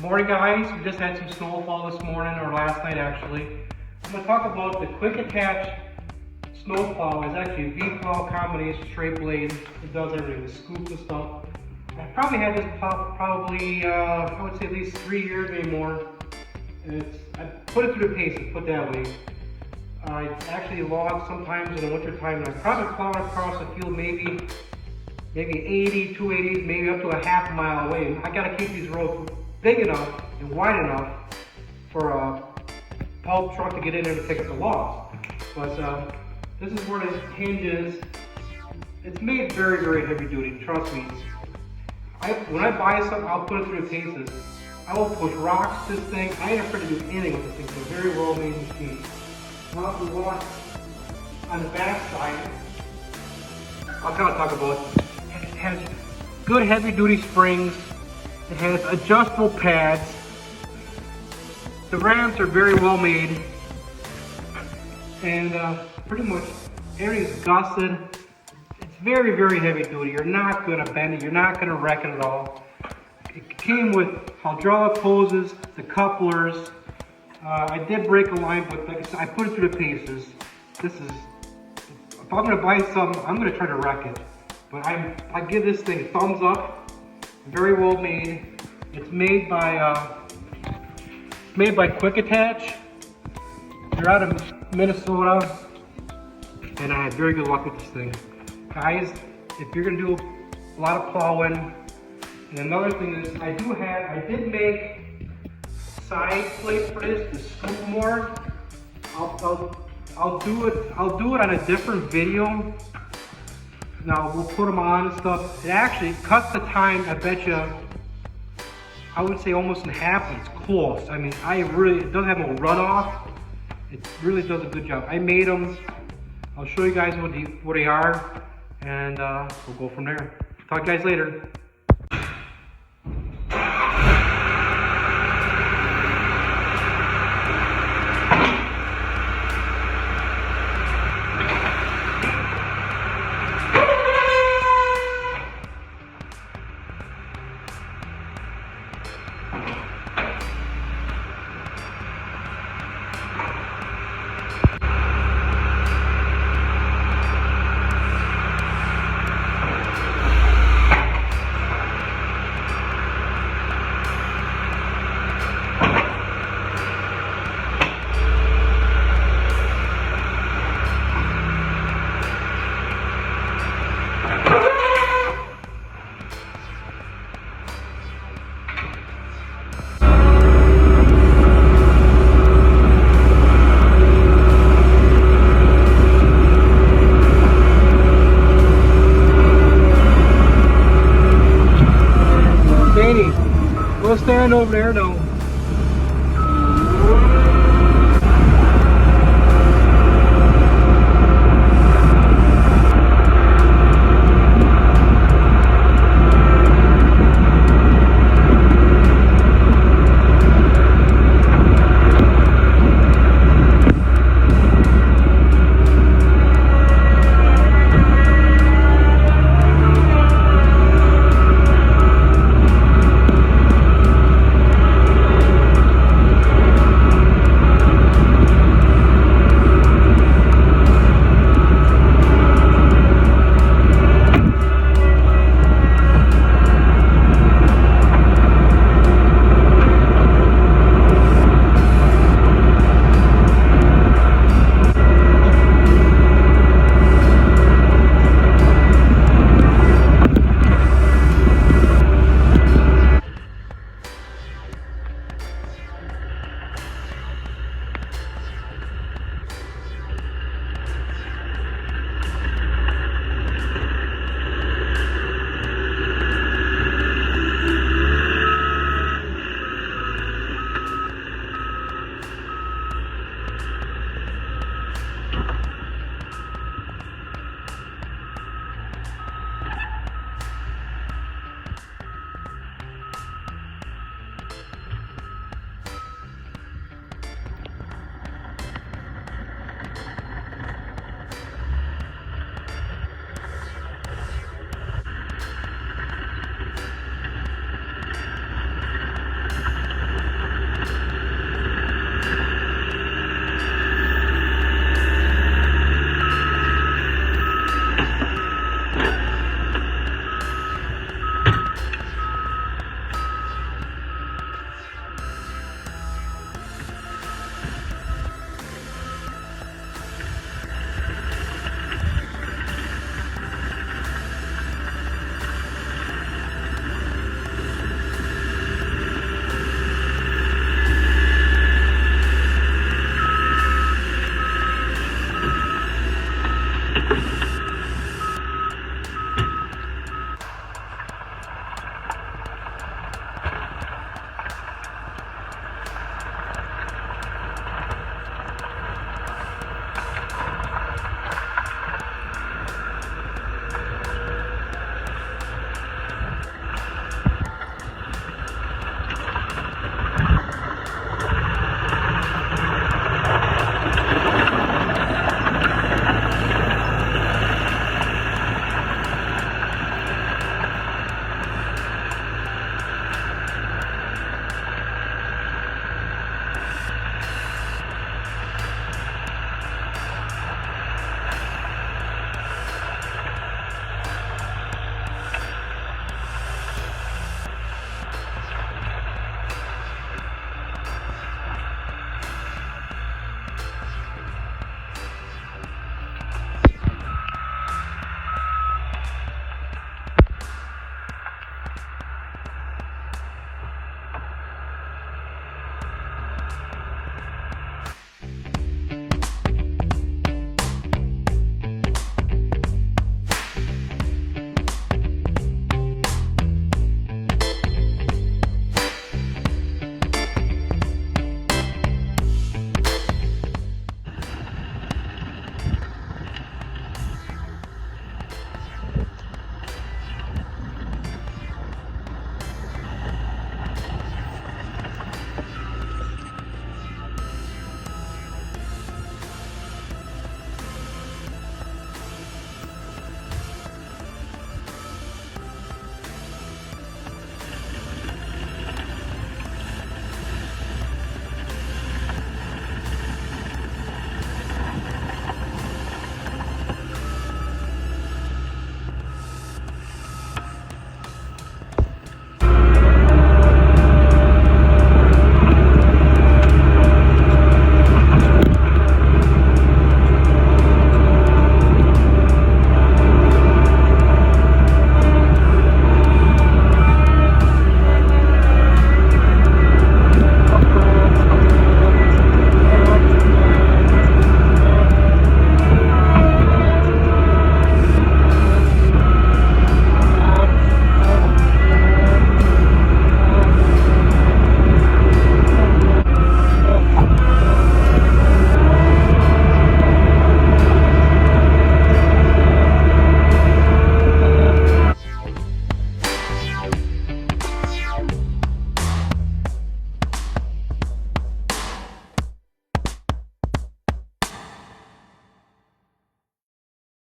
Morning guys, we just had some snowfall this morning, or last night actually. I'm going to talk about the quick attach snowplow. It's actually a V-plow combination straight blade. It does everything, the scoops and stuff. I probably had this plow I would say at least 3 years, maybe more. And I put it through the paces, put that way. I actually log sometimes in the winter time, and I probably plow across the field maybe 80, 280, maybe up to a half mile away. I got to keep these roads big enough and wide enough for a plow truck to get in there to pick up the logs. But this is where this hinge is. It's made very, very heavy duty, trust me. When I buy something, I'll put it through the paces. I will push rocks, this thing. I ain't afraid to do anything with this thing. It's a very well made machine. Now we want on the back side, I'll kind of talk about it. It has good heavy duty springs. It has adjustable pads. The ramps are very well made. And pretty much everything's gusseted. It's very, very heavy duty. You're not going to bend it. You're not going to wreck it at all. It came with hydraulic hoses, the couplers. I did break a line, but like I said, I put it through the paces. If I'm going to buy something, I'm going to try to wreck it. But I give this thing a thumbs up. Very well made. It's made by Quick Attach. They're out of Minnesota, and I had very good luck with this thing. Guys, if you're going to do a lot of plowing, and another thing is, I did make side plates for this to scoop more. I'll do it on a different video. Now we'll put them on and stuff. It actually cuts the time, I bet you, I would say almost in half. It's close. I mean, it doesn't have no runoff. It really does a good job. I made them. I'll show you guys what they are, and we'll go from there. Talk to you guys later. We'll stand over there now.